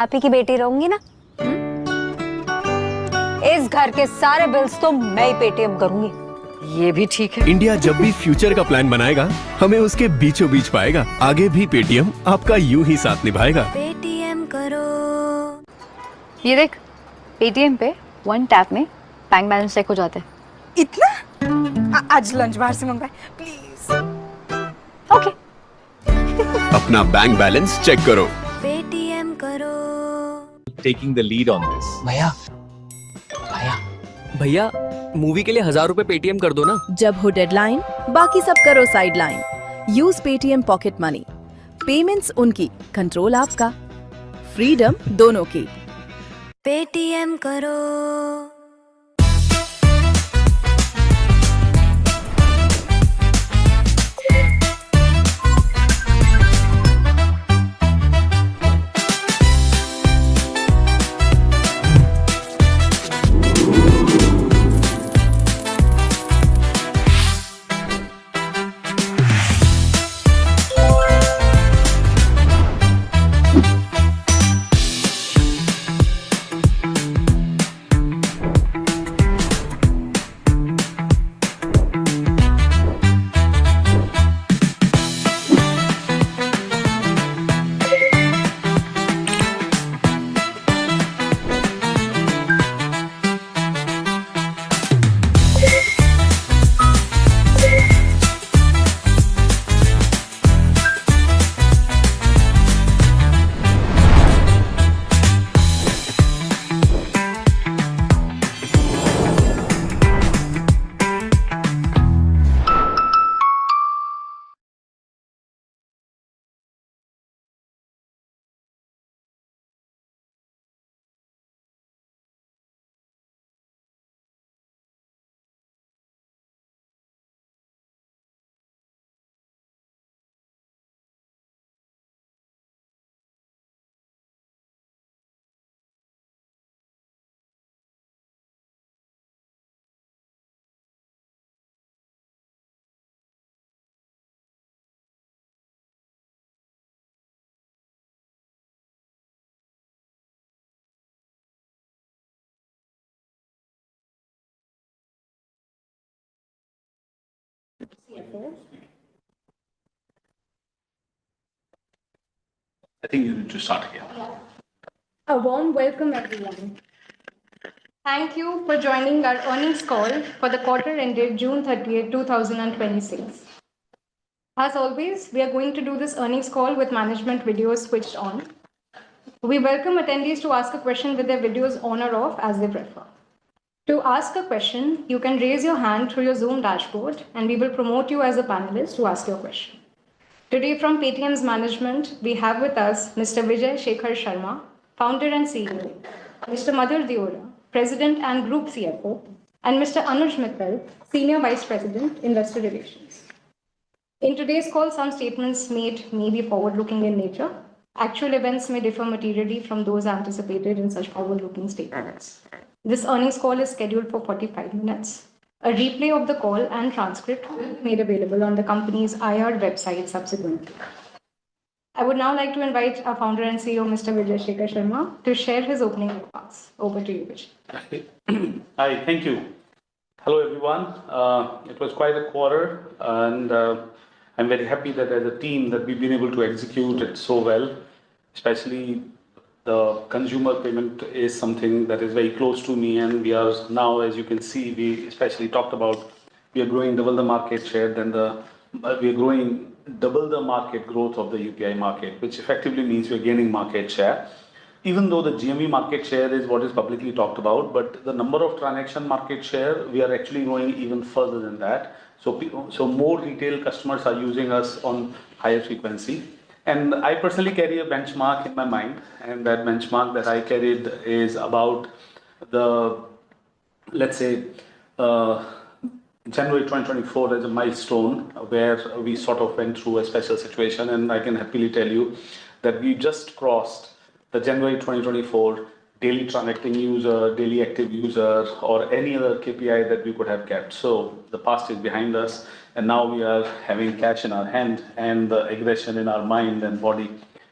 आप ही की बेटी रहूंगी ना। इस घर के सारे बिल्स तो मैं ही पेटीएम करूंगी। ये भी ठीक है। इंडिया जब भी फ्यूचर का प्लान बनाएगा हमें उसके बीचों बीच पाएगा। आगे भी पेटीएम आपका यूं ही साथ निभाएगा। पेटीएम करो। ये देख, पेटीएम पे 1 टैप में बैंक बैलेंस चेक हो जाते हैं। इतना? आज लंच बाहर से मंगवाए प्लीज। ओके। अपना बैंक बैलेंस चेक करो। पेटीएम करो। taking the lead on this. भैया मूवी के लिए 1000 रुपए पेटीएम कर दो ना। जब हो डेडलाइन बाकी सब करो sideline. Use Paytm pocket money. Payments उनकी, कंट्रोल आपका, फ्रीडम दोनों की। पेटीएम करो। I think you need to start again. A warm welcome, everyone. Thank you for joining our earnings call for the quarter ended June 30th, 2026. As always, we are going to do this earnings call with management videos switched on. We welcome attendees to ask a question with their videos on or off as they prefer. To ask a question, you can raise your hand through your Zoom dashboard and we will promote you as a panelist to ask your question. Today from Paytm's management, we have with us Mr. Vijay Shekhar Sharma, founder and CEO, Mr. Madhur Deora, President and Group CFO, and Mr. Anuj Mittal, Senior Vice President, Investor Relations. In today's call, some statements made may be forward-looking in nature. Actual events may differ materially from those anticipated in such forward-looking statements. This earnings call is scheduled for 45 minutes. A replay of the call and transcript will be made available on the company's IR website subsequently. I would now like to invite our founder and CEO, Mr. Vijay Shekhar Sharma, to share his opening remarks. Over to you, Vijay. Hi, thank you. Hello, everyone. It was quite a quarter, and I'm very happy that as a team that we've been able to execute it so well, especially the consumer payment is something that is very close to me, and we are now, as you can see, we especially talked about, we are growing double the market share than we are growing double the market growth of the UPI market, which effectively means we're gaining market share. Even though the GMV market share is what is publicly talked about, but the number of transaction market share, we are actually going even further than that. So more retail customers are using us on higher frequency. And I personally carry a benchmark in my mind, and that benchmark that I carried is about the, let's say, January 2024 as a milestone where we sort of went through a special situation, and I can happily tell you that we just crossed the January 2024 daily transacting user, daily active user, or any other KPI that we could have kept. So the past is behind us, and now we are having cash in our hand and the aggression in our mind and body.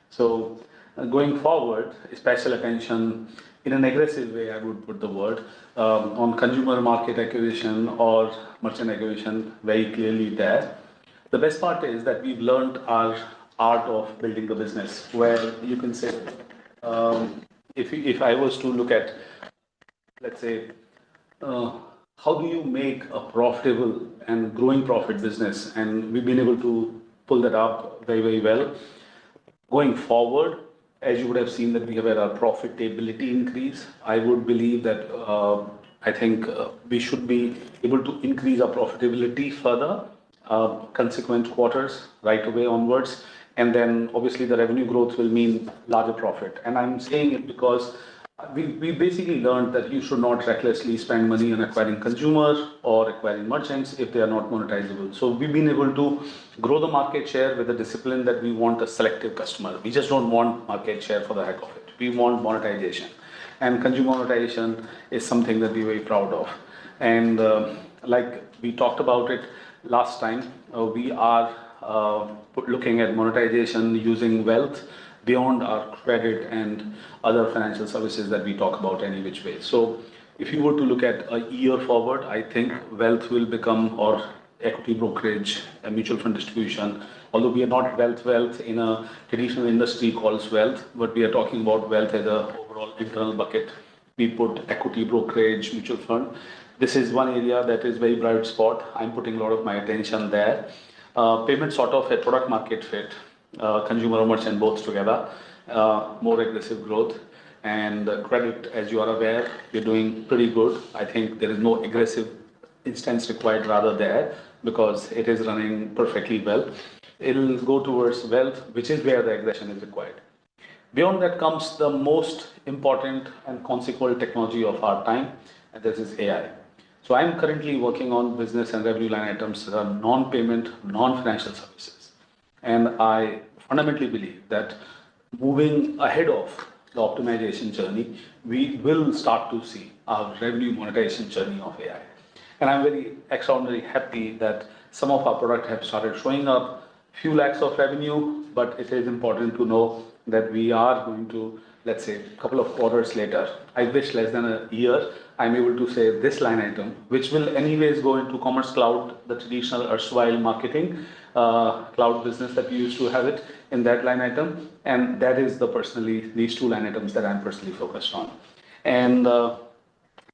So going forward, special attention in an aggressive way, I would put the word, on consumer market acquisition or merchant acquisition very clearly there. The best part is that we've learned our art of building the business, where you can say, if I was to look at, let's say, uh, how do you make a profitable and growing profit business? And we've been able to pull that up very, very well. Going forward, as you would have seen that we have had a profitability increase, I would believe that I think we should be able to increase our profitability further, consequent quarters right away onwards. And then obviously the revenue growth will mean larger profit. And I'm saying it because we basically learned that you should not recklessly spend money on acquiring consumers or acquiring merchants if they are not monetizable. So we've been able to grow the market share with the discipline that we want a selective customer. We just don't want market share for the heck of it. We want monetization. And consumer monetization is something that we're very proud of. And like we talked about it last time, we are looking at monetization using wealth beyond our credit and other financial services that we talk about any which way. So if you were to look at a year forward, I think wealth will become, or equity brokerage, a mutual fund distribution, although we are not wealth in a traditional industry calls wealth, but we are talking about wealth as a overall internal bucket. We put equity brokerage, mutual fund. This is one area that is very bright spot. I'm putting a lot of my attention there. Payment sort of a product market fit, consumer and merchant both together, more aggressive growth. And credit, as you are aware, we're doing pretty good. I think there is no aggressive instance required rather there because it is running perfectly well. It'll go towards wealth, which is where the aggression is required. Beyond that comes the most important and consequent technology of our time, and this is AI. So I'm currently working on business and revenue line items that are non-payment, non-financial services. And I fundamentally believe that moving ahead of the optimization journey, we will start to see our revenue monetization journey of AI. And I'm very extraordinarily happy that some of our products have started showing up, few lakhs of revenue, but it is important to know that we are going to, let's say, a couple of quarters later, I wish less than a year, I'm able to say this line item, which will anyways go into Commerce Cloud, the traditional erstwhile marketing cloud business that we used to have it in that line item. And that is these two line items that I'm personally focused on. And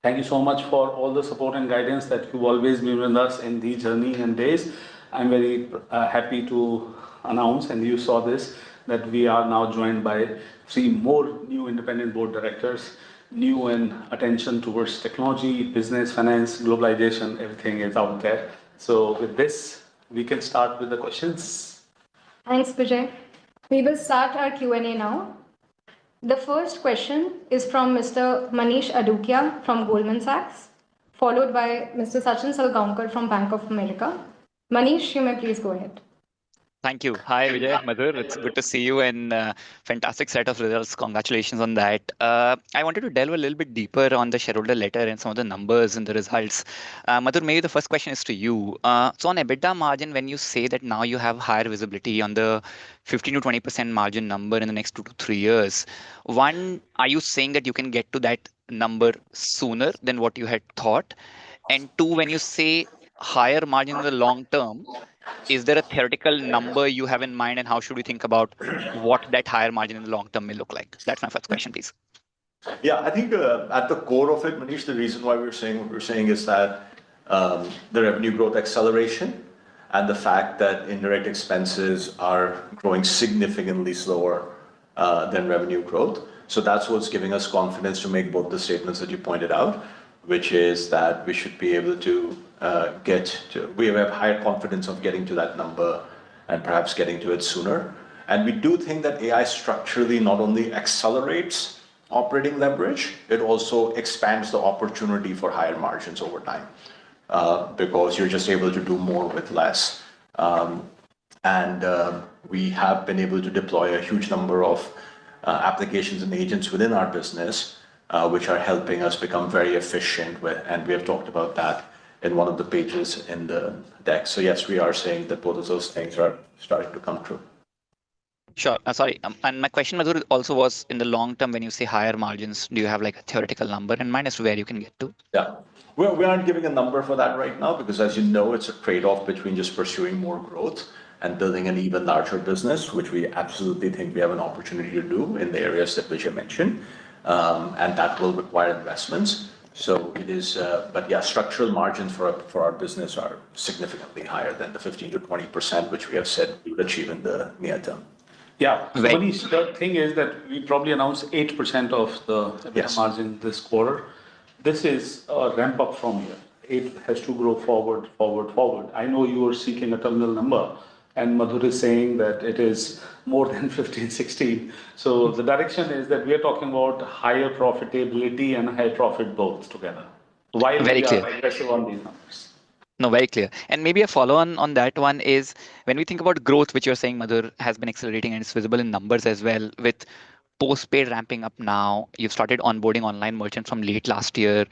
thank you so much for all the support and guidance that you've always been with us in these journey and days. I'm very happy to announce, and you saw this, that we are now joined by 3 more new independent board directors, new in attention towards technology, business, finance, globalization, everything is out there. So with this, we can start with the questions. Thanks, Vijay. We will start our Q&A now. The first question is from Mr. Manish Adukia from Goldman Sachs, followed by Mr. Sachin Salgaonkar from Bank of America. Manish, you may please go ahead. Thank you. Hi, Vijay, Madhur. It's good to see you and fantastic set of results. Congratulations on that. I wanted to delve a little bit deeper on the shareholder letter and some of the numbers and the results. Madhur, maybe the first question is to you. So on EBITDA margin, when you say that now you have higher visibility on the 15 to 20% margin number in the next 2 to 3 years, one, are you saying that you can get to that number sooner than what you had thought? And two, when you say higher margin in the long term, is there a theoretical number you have in mind, and how should we think about what that higher margin in the long term may look like? That's my first question, please. Yeah, I think at the core of it, Manish, the reason why we're saying what we're saying is that the revenue growth acceleration and the fact that indirect expenses are growing significantly slower than revenue growth. So that's what's giving us confidence to make both the statements that you pointed out, which is that we should be able to we have higher confidence of getting to that number and perhaps getting to it sooner. And we do think that AI structurally not only accelerates operating leverage, it also expands the opportunity for higher margins over time because you're just able to do more with less. We have been able to deploy a huge number of applications and agents within our business, which are helping us become very efficient and we have talked about that in one of the pages in the deck. So yes, we are saying that both of those things are starting to come true. Sure. Sorry. And my question, Madhur, also was in the long term, when you say higher margins, do you have like a theoretical number in mind as to where you can get to? Yeah. We aren't giving a number for that right now because, as you know, it's a trade-off between just pursuing more growth and building an even larger business, which we absolutely think we have an opportunity to do in the areas that Vijay mentioned. And that will require investments. So it is, but yeah, structural margins for our business are significantly higher than the 15 to 20%, which we have said we would achieve in the near term. Yeah. So Manish, the thing is that we probably announced 8% of the EBITDA margin this quarter. This is a ramp up from here. It has to grow forward, forward, forward. I know you are seeking a terminal number, and Madhur is saying that it is more than 15, 16. So the direction is that we are talking about higher profitability and high profit both together, while we are aggressive on these numbers. No, very clear. And maybe a follow on that one is when we think about growth, which you're saying, Madhur, has been accelerating and it's visible in numbers as well, with postpaid ramping up now. You've started onboarding online merchants from late last year.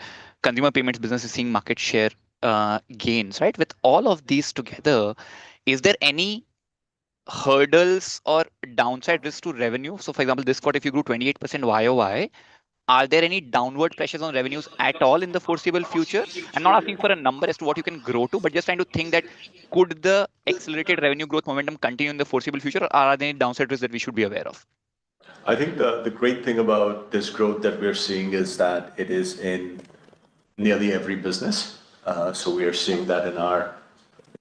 Consumer payments business is seeing market share gains, right? With all of these together, is there any hurdles or downside risk to revenue? So, for example, this quarter, if you grew 28% YOY, are there any downward pressures on revenues at all in the foreseeable future? I'm not asking for a number as to what you can grow to, but just trying to think that could the accelerated revenue growth momentum continue in the foreseeable future, or are there any downside risks that we should be aware of? I think the great thing about this growth that we're seeing is that it is in nearly every business. So we are seeing that in our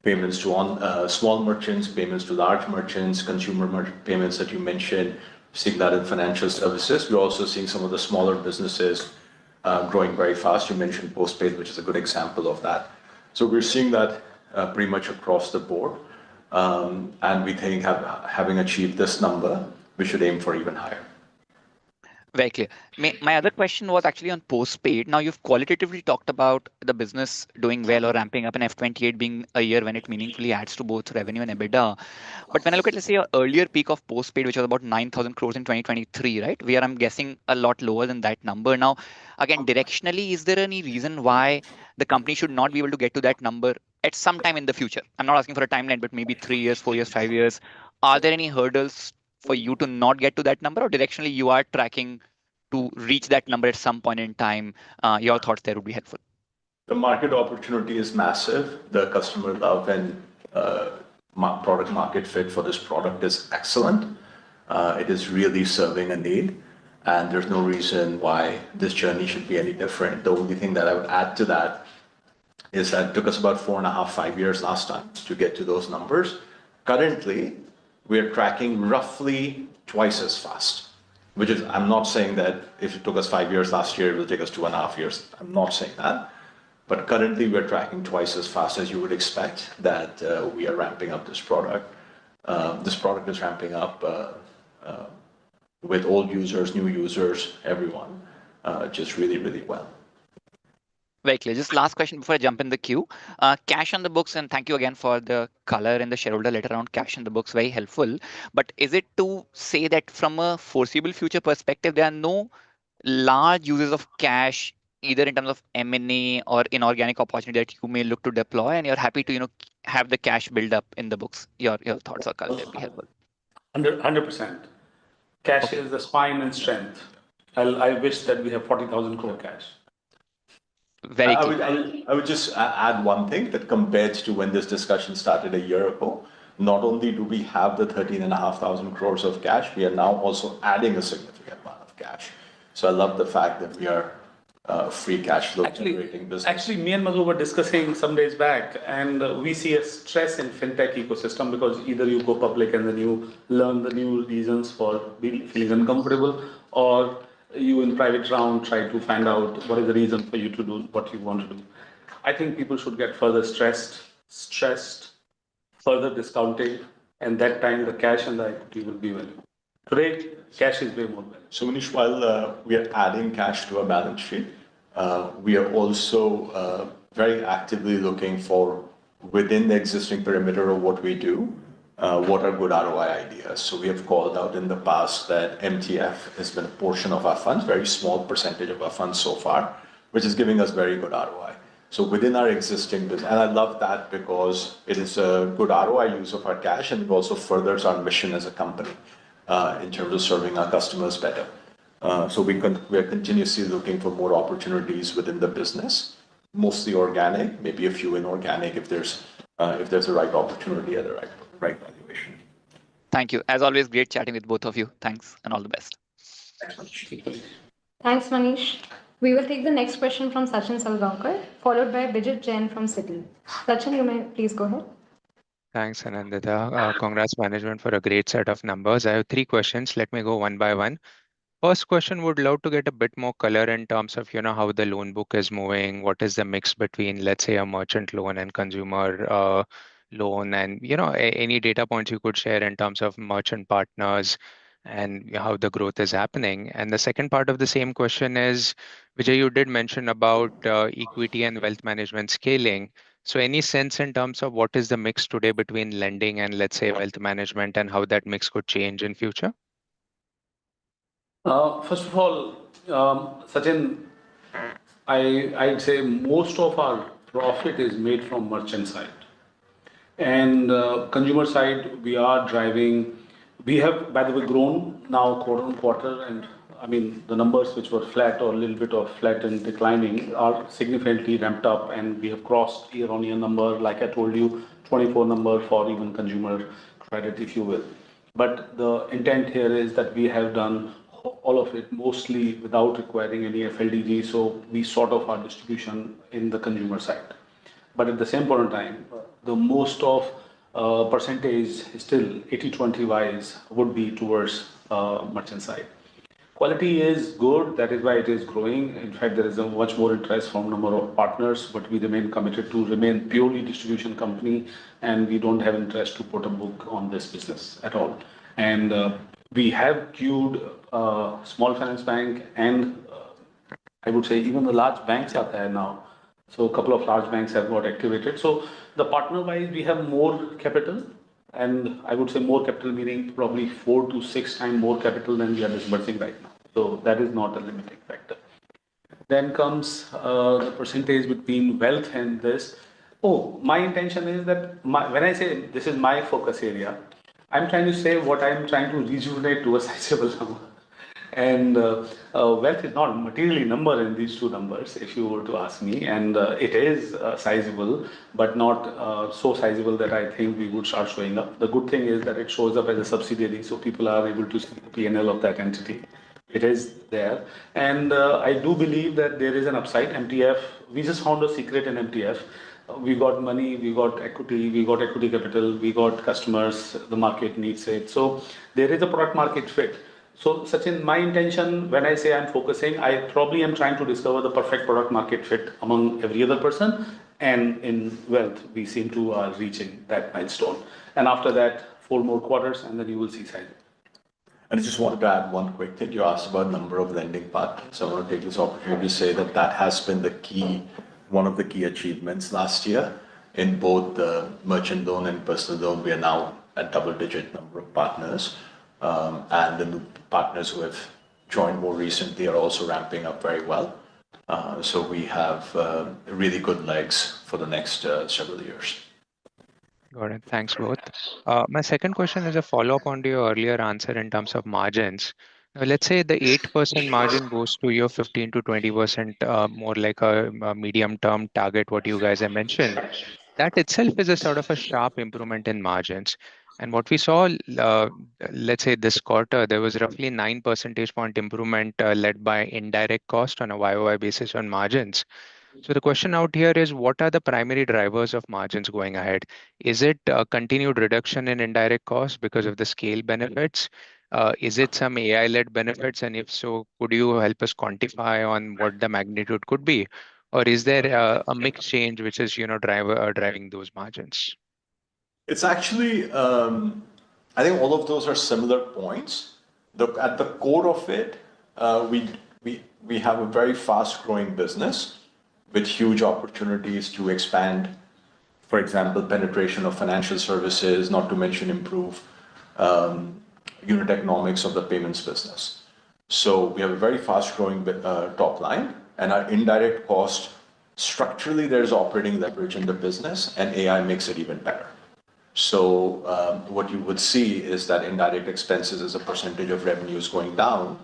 payments to small merchants, payments to large merchants, consumer payments that you mentioned, seeing that in financial services. We're also seeing some of the smaller businesses growing very fast. You mentioned postpaid, which is a good example of that. So we're seeing that pretty much across the board. And we think having achieved this number, we should aim for even higher. Very clear. My other question was actually on postpaid. Now, you've qualitatively talked about the business doing well or ramping up, and F28 being a year when it meaningfully adds to both revenue and EBITDA. But when I look at, let's say, an earlier peak of postpaid, which was about 9,000 crores in 2023, right? We are, I'm guessing, a lot lower than that number. Now, again, directionally, is there any reason why the company should not be able to get to that number at some time in the future? I'm not asking for a timeline, but maybe 3 years, 4 years, 5 years. Are there any hurdles for you to not get to that number, or directionally you are tracking to reach that number at some point in time? Your thoughts there would be helpful. The market opportunity is massive. The customer love and product market fit for this product is excellent. It is really serving a need, and there's no reason why this journey should be any different. The only thing that I would add to that is that it took us about 4.5, 5 years last time to get to those numbers. Currently, we are tracking roughly twice as fast, which is, I'm not saying that if it took us 5 years last year, it will take us 2.5 years. I'm not saying that. But currently, we're tracking twice as fast as you would expect that we are ramping up this product. This product is ramping up with old users, new users, everyone, just really, really well. Very clear. Just last question before I jump in the queue. Cash on the books, and thank you again for the color in the shareholder letter around cash on the books, very helpful. But is it to say that from a foreseeable future perspective, there are no large uses of cash, either in terms of M&A or inorganic opportunity that you may look to deploy, and you're happy to, have the cash build up in the books? Your thoughts or color would be helpful. 100%. Cash is the spine and strength. I wish that we have 40,000 crore cash. Very clear. I would just add one thing that compared to when this discussion started a year ago, not only do we have the 13,500 crores of cash, we are now also adding a significant amount of cash. So I love the fact that we are free cash flow generating business. Actually, me and Madhu were discussing some days back, and we see a stress in fintech ecosystem because either you go public and then you learn the new reasons for feeling uncomfortable, or you in private round try to find out what is the reason for you to do what you want to do. I think people should get further stressed, further discounted, and that time the cash and the equity will be valuable. Today, cash is way more valuable. So Manish, while we are adding cash to our balance sheet, we are also very actively looking for, within the existing perimeter of what we do, what are good ROI ideas. So we have called out in the past that MTF has been a portion of our funds, very small percentage of our funds so far, which is giving us very good ROI. So within our existing business, and I love that because it is a good ROI use of our cash, and it also furthers our mission as a company. in terms of serving our customers better. So we are continuously looking for more opportunities within the business, mostly organic, maybe a few inorganic if there's the right opportunity at the right valuation. Thank you. As always, great chatting with both of you. Thanks and all the best. Thanks, Manish. We will take the next question from Sachin Salgaonkar, followed by Bijit Jain from Citi. Sachin, you may please go ahead. Thanks, Anandita. Congrats, management, for a great set of numbers. I have three questions. Let me go one by one. First question, would love to get a bit more color in terms of, how the loan book is moving. What is the mix between, let's say, a merchant loan and consumer loan, and any data points you could share in terms of merchant partners and how the growth is happening. And the second part of the same question is, Vijay, you did mention about equity and wealth management scaling. So any sense in terms of what is the mix today between lending and, let's say, wealth management, and how that mix could change in future? First of all, Sachin, I'd say most of our profit is made from merchant side. And consumer side, we are driving. We have, by the way, grown now quarter on quarter, and I mean the numbers which were flat or a little bit of flat and declining are significantly ramped up, and we have crossed year-on-year number, like I told you, 24 number for even consumer credit, if you will. But the intent here is that we have done all of it mostly without requiring any FLDG, so we sort of our distribution in the consumer side. But at the same point in time, the most of percentage still 80-20 wise would be towards merchant side. Quality is good, that is why it is growing. In fact, there is a much more interest from number of partners, but we remain committed to remain purely distribution company, and we don't have interest to put a book on this business at all. And we have queued small finance bank and I would say even the large banks are there now. So a couple of large banks have got activated. So the partner wise, we have more capital, and I would say more capital meaning probably 4 to 6 times more capital than we are disbursing right now. So that is not a limiting factor. Then comes the percentage between wealth and this. Oh, my intention is that when I say this is my focus area, I'm trying to say what I'm trying to rejuvenate to a sizable number. And wealth is not materially number in these two numbers, if you were to ask me. And it is sizable, but not so sizable that I think we would start showing up. The good thing is that it shows up as a subsidiary, so people are able to see the P&L of that entity. It is there. And I do believe that there is an upside. MTF, we just found a secret in MTF. We got money, we got equity capital, we got customers, the market needs it. So there is a product market fit. So Sachin, my intention when I say I'm focusing, I probably am trying to discover the perfect product market fit among every other person. And in wealth, we seem to are reaching that milestone. And after that, 4 more quarters, and then you will see size. And I just wanted to add one quick thing. You asked about number of lending partners. I want to take this opportunity to say that that has been one of the key achievements last year in both the merchant loan and personal loan. We are now at double-digit number of partners, and the new partners who have joined more recently are also ramping up very well. So we have really good legs for the next several years. Got it. Thanks both. My second question is a follow-up on to your earlier answer in terms of margins. Now, let's say the 8% margin goes to your 15 to 20%, more like a medium-term target, what you guys have mentioned. That itself is a sort of a sharp improvement in margins. And what we saw, let's say this quarter, there was roughly 9 percentage point improvement led by indirect cost on a YOY basis on margins. So the question out here is, what are the primary drivers of margins going ahead? Is it a continued reduction in indirect costs because of the scale benefits? Is it some AI-led benefits? And if so, could you help us quantify on what the magnitude could be? Or is there a mix change which is driving those margins? It's actually, I think all of those are similar points. At the core of it, we have a very fast-growing business with huge opportunities to expand, for example, penetration of financial services, not to mention improve unit economics of the payments business. So we have a very fast-growing top line, and our indirect cost, structurally, there's operating leverage in the business, and AI makes it even better. So what you would see is that indirect expenses as a percentage of revenue is going down.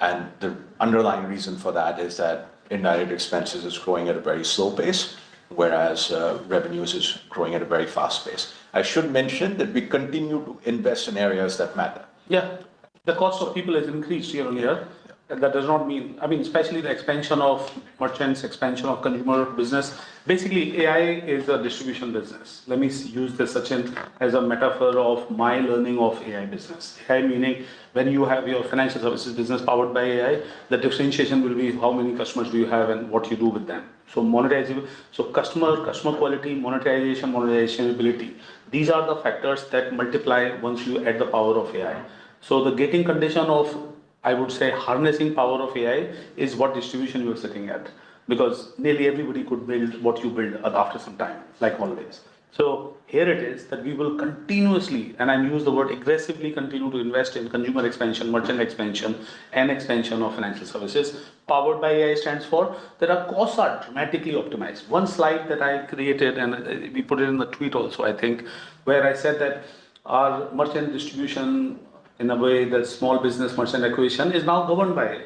And the underlying reason for that is that indirect expenses is growing at a very slow pace, whereas revenues is growing at a very fast pace. I should mention that we continue to invest in areas that matter. Yeah, the cost of people has increased year on year. And that does not mean, I mean, especially the expansion of merchants, expansion of consumer business. Basically, AI is a distribution business. Let me use this, Sachin, as a metaphor of my learning of AI business. AI meaning when you have your financial services business powered by AI, the differentiation will be how many customers do you have and what you do with them. So monetizable, so customer quality, monetization ability. These are the factors that multiply once you add the power of AI. So the gating condition of, I would say, harnessing power of AI is what distribution you're sitting at, because nearly everybody could build what you build after some time, like always. So here it is that we will continuously, and I use the word aggressively, continue to invest in consumer expansion, merchant expansion, and expansion of financial services. Powered by AI stands for that our costs are dramatically optimized. One slide that I created, and we put it in the tweet also, I think, where I said that our merchant distribution, in a way, the small business merchant acquisition is now governed by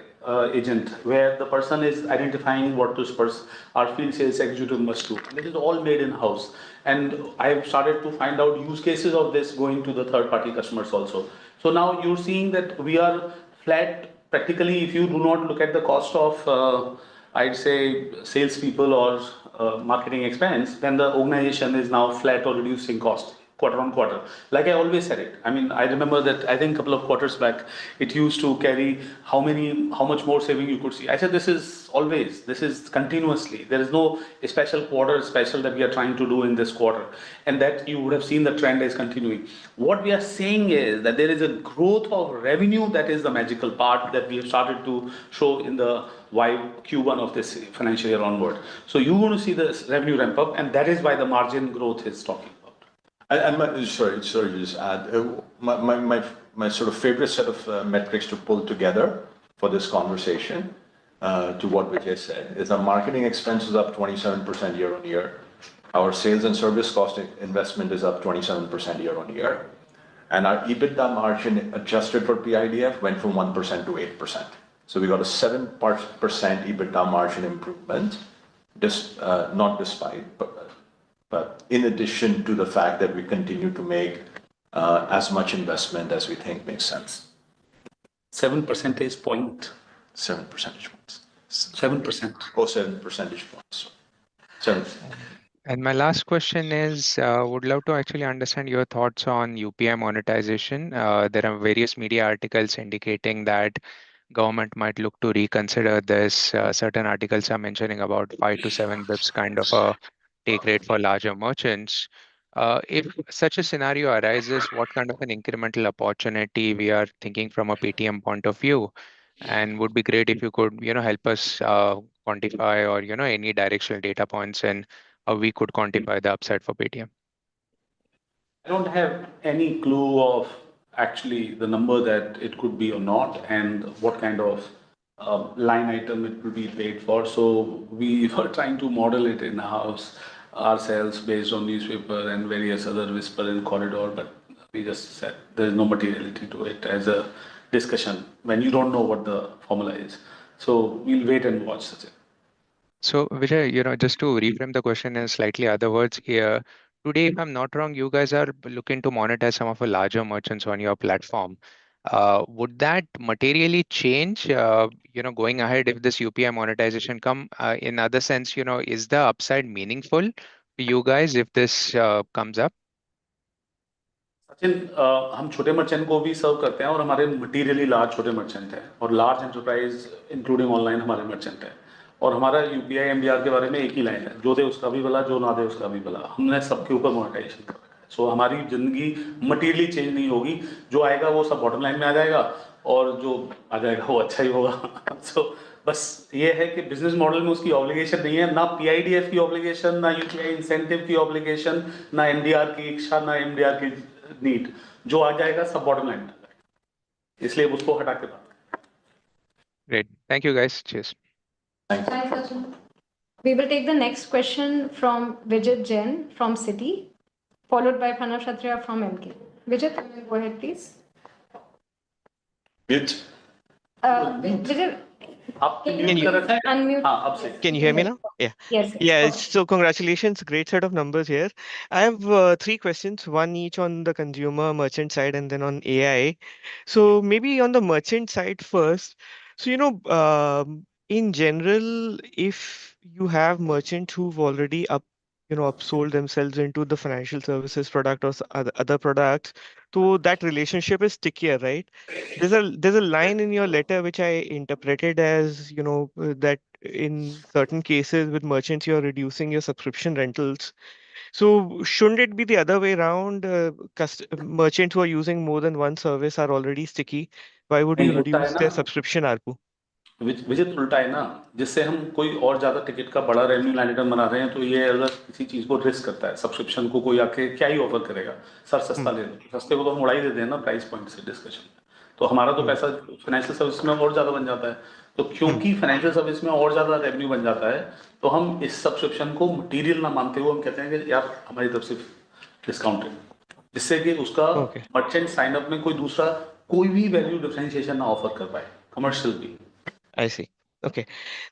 agent, where the person is identifying what this person, our field sales executive must do. This is all made in house. And I've started to find out use cases of this going to the third party customers also. So now you're seeing that we are flat practically. If you do not look at the cost of, I'd say, salespeople or marketing expense, then the organization is now flat or reducing cost quarter on quarter. Like I always said it. I mean, I remember that I think a couple of quarters back, it used to carry how much more saving you could see. I said, this is always, this is continuously. There is no special quarter special that we are trying to do in this quarter. And that you would have seen the trend is continuing. What we are saying is that there is a growth of revenue that is the magical part that we have started to show in the Q1 of this financial year onward. So you're going to see this revenue ramp up, and that is why the margin growth is talking. Sorry, just add, my sort of favorite set of metrics to pull together for this conversation to what Vijay said is our marketing expense is up 27% year on year. Our sales and service cost investment is up 27% year on year. And our EBITDA margin adjusted for PIDF went from 1% to 8%. So we got a 7% EBITDA margin improvement, not despite, but in addition to the fact that we continue to make as much investment as we think makes sense. 7 percentage point. 7 percentage points. 7%. Oh, 7 percentage points. 7. And my last question is, would love to actually understand your thoughts on UPI monetization. There are various media articles indicating that government might look to reconsider this. Certain articles are mentioning about 5 to 7 bips kind of a take rate for larger merchants. If such a scenario arises, what kind of an incremental opportunity we are thinking from a Paytm point of view? And would be great if you could, help us quantify or, any directional data points and how we could quantify the upside for Paytm. I don't have any clue of actually the number that it could be or not, and what kind of line item it will be paid for. So we were trying to model it in house ourselves based on newspaper and various other whisper in corridor, but we just said there is no materiality to it as a discussion when you don't know what the formula is. So we'll wait and watch such a. So Vijay, just to reframe the question in slightly other words here, today, if I'm not wrong, you guys are looking to monetize some of the larger merchants on your platform. Would that materially change, going ahead if this UPI monetization come? In other sense, is the upside meaningful to you guys if this comes up? Sachin, हम छोटे merchant को भी सर्व करते हैं और हमारे materially large छोटे merchant हैं और लार्ज एंटरप्राइज इंक्लूडिंग ऑनलाइन हमारे मर्चेंट हैं और हमारा यूपीआई एमडीआर के बारे में एक ही लाइन है, जो दे उसका भी भला, जो ना दे उसका भी भला। हमने सबके ऊपर मोनेटाइजेशन कर रखा है। सो हमारी जिंदगी मटीरियली चेंज नहीं होगी, जो आएगा वो सब बॉटम लाइन में आ जाएगा और जो आ जाएगा वो अच्छा ही होगा। सो बस ये है कि बिजनेस मॉडल में उसकी ऑब्लिगेशन नहीं है, ना पीआईडीएफ की ऑब्लिगेशन, ना यूपीआई इंसेंटिव की ऑब्लिगेशन, ना एमडीआर की इच्छा, ना एमडीआर की नीड। जो आ जाएगा सब बॉटम लाइन में आ जाएगा, इसलिए उसको हटा के बात करें। Great. Thank you guys. Cheers. Thanks, Sachin. We will take the next question from Vijay Jain from Citi. followed by Pranav Kshatriya from MK. Vijay, go ahead, please. Mute. Vijay, आपने can mute you कर रखा है? unmute? हाँ, अब से. Can you hear me now? Yeah. Yes. Yeah, Okay. so congratulations, great set of numbers here. I have three questions, one each on the consumer merchant side and then on AI. So maybe on the merchant side first. So, in general, if you have merchants who've already upsold themselves into the financial services product or other products, so that relationship is stickier, right? There's a line in your letter which I interpreted as, that in certain cases with merchants, you're reducing your subscription rentals. So shouldn't it be the other way around? Merchants who are using more than one service are already sticky. Why would you नहीं उल्टा है reduce ना. their subscription ARPU? Visit उल्टा है ना. जिससे हम कोई और ज्यादा टिकट का बड़ा रेवेन्यू लाइन आइटम बना रहे हैं, तो ये अगर किसी चीज को रिस्क करता है, सब्सक्रिप्शन को कोई आके क्या ही ऑफर करेगा. सर सस्ता ले लो, सस्ते को तो हम उड़ा ही देते हैं ना प्राइस पॉइंट से डिस्कशन में. तो हमारा तो पैसा फाइनेंशियल सर्विस में और ज्यादा बन जाता है. तो क्योंकि फाइनेंशियल सर्विस में और ज्यादा रेवेन्यू बन जाता है, तो हम इस सब्सक्रिप्शन को मटीरियल ना मानते हुए हम कहते हैं कि यार हमारी तरफ से डिस्काउंट है, जिससे कि उसका Okay. मर्चेंट साइन अप में कोई दूसरा कोई भी वैल्यू डिफरेंशिएशन ना ऑफर कर पाए, कमर्शियल भी. I see. Okay.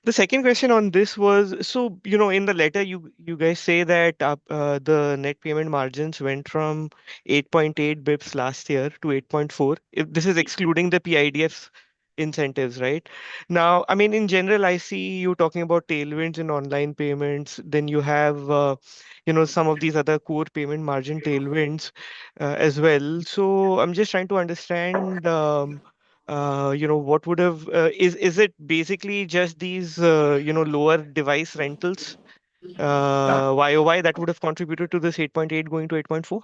The second question on this was, so, in the letter, you guys say that the net payment margins went from 8.8 bips last year to 8.4. If this is excluding the PIDF incentives, right? Now, I mean, in general, I see you talking about tailwinds in online payments. Then you have, some of these other core payment margin tailwinds as well. So I'm just trying to understand. What would have is it basically just these lower device rentals YOY that would have contributed to this 8.8 going to 8.4?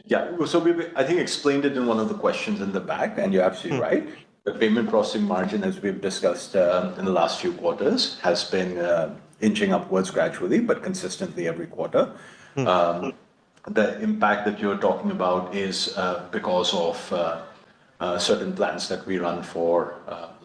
Yeah, so I think explained it in one of the questions in the back, and you're absolutely right. The payment processing margin, as we've discussed in the last few quarters, has been inching upwards gradually, but consistently every quarter. The impact that you're talking about is because of certain plans that we run for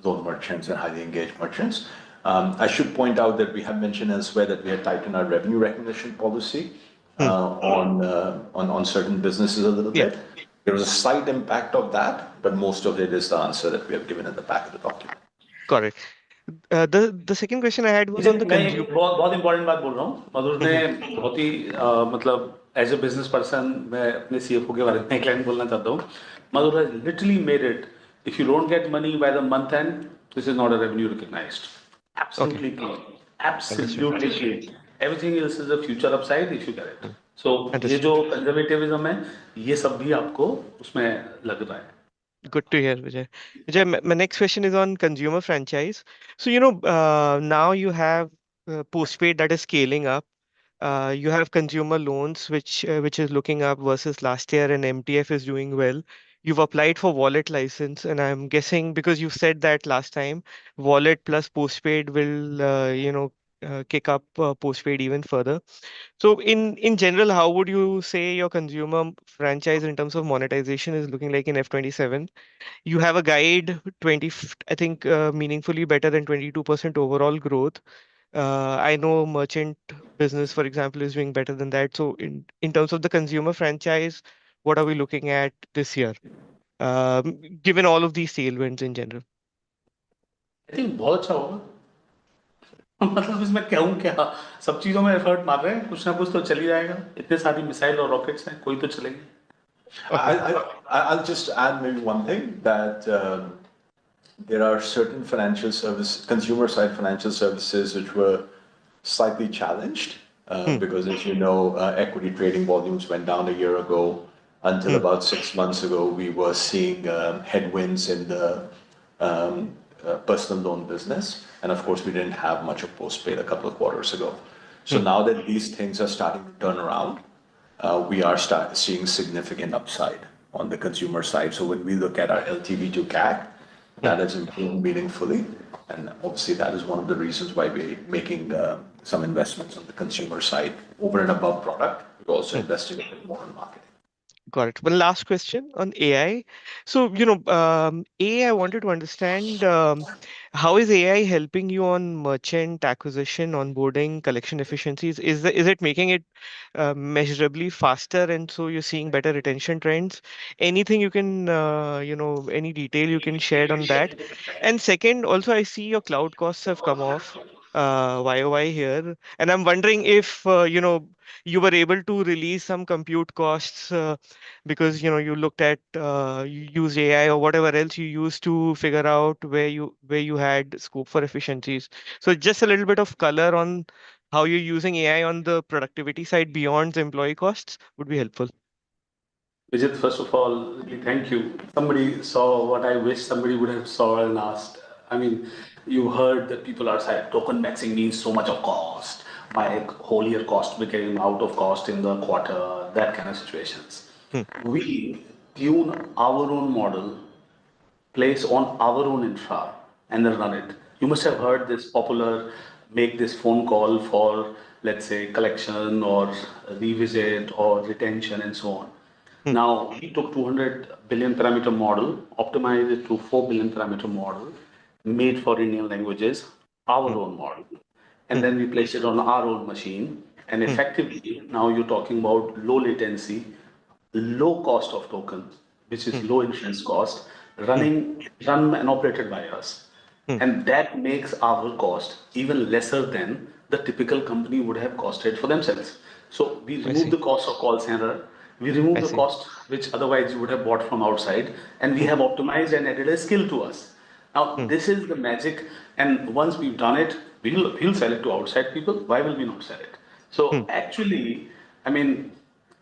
loan merchants and highly engaged merchants. I should point out that we have mentioned elsewhere that we have tightened our revenue recognition policy on certain businesses a little bit. There was a slight impact of that, but most of it is the answer that we have given in the back of the document. Got it. The second question I had was on the मैं consumer. बहुत important बात बोल रहा हूँ. मधुर ने बहुत ही मतलब as a business person मैं अपने सीएफओ के बारे में एक लाइन बोलना चाहता हूँ. मधुर has literally made it. If you don't get money by the month end, this is not a revenue recognized. Absolutely clean. Absolutely clean. Everything else is a future upside if you get it. So ये जो conservatism है, ये सब भी आपको उसमें लग रहा है. Good to hear, Vijay. Vijay, my next question is on consumer franchise. So, now you have postpaid that is scaling up. You have consumer loans, which is looking up versus last year, and MTF is doing well. You've applied for wallet license, and I'm guessing because you said that last time, wallet plus postpaid will, kick up postpaid even further. So, in general, how would you say your consumer franchise in terms of monetization is looking like in F27? You have a guide 20, I think, meaningfully better than 22% overall growth. I know merchant business, for example, is doing better than that. So in terms of the consumer franchise, what are we looking at this year, given all of these tailwinds in general? I think बहुत अच्छा होगा. मतलब इसमें कहूँ क्या, सब चीजों में एफर्ट मार रहे हैं, कुछ ना कुछ तो चल ही जाएगा. इतने सारी मिसाइल और रॉकेट्स हैं, कोई तो चलेगी. I'll just add maybe one thing that there are certain consumer side financial services which were slightly challenged because, as you know, equity trading volumes went down a year ago. Until about 6 months ago, we were seeing headwinds in the personal loan business. And of course, we didn't have much of postpaid a couple of quarters ago. So now that these things are starting to turn around, we are seeing significant upside on the consumer side. So when we look at our LTV to CAC, that has improved meaningfully. And obviously, that is one of the reasons why we're making some investments on the consumer side over and above product. We're also investing a bit more in marketing. Got it. One last question on AI. So, AI, I wanted to understand how is AI helping you on merchant acquisition, onboarding, collection efficiencies? Is it making it measurably faster, and so you're seeing better retention trends? Anything you can, any detail you can share on that? And second, also, I see your cloud costs have come off YOY here, and I'm wondering if, you were able to release some compute costs. Because you looked at you used AI or whatever else you used to figure out where you had scope for efficiencies. So just a little bit of color on how you're using AI on the productivity side beyond the employee costs would be helpful. Vijit, first of all, really thank you. Somebody saw what I wish somebody would have saw and asked. I mean, you heard that people are saying token maxing means so much of cost. My whole year cost became out of cost in the quarter, that kind of situations. Hmm. We tune our own model, place on our own infra, and then run it. You must have heard this popular make this phone call for, let's say, collection or revisit or retention and so on. Hmm. Now, we took 200 billion parameter model, optimized it to 4 billion parameter model, made for Indian languages, our own model. And then we placed it on our own machine. And effectively, now you're talking about low latency, low cost of tokens, which is low insurance cost, run and operated by us. And that makes our cost even lesser than the typical company would have costed for themselves. So we remove the cost of call center, we remove the cost which otherwise you would have bought from outside, and we have optimized and added a skill to us. Now, this is the magic, and once we've done it, we'll sell it to outside people. Why will we not sell it? So actually, I mean,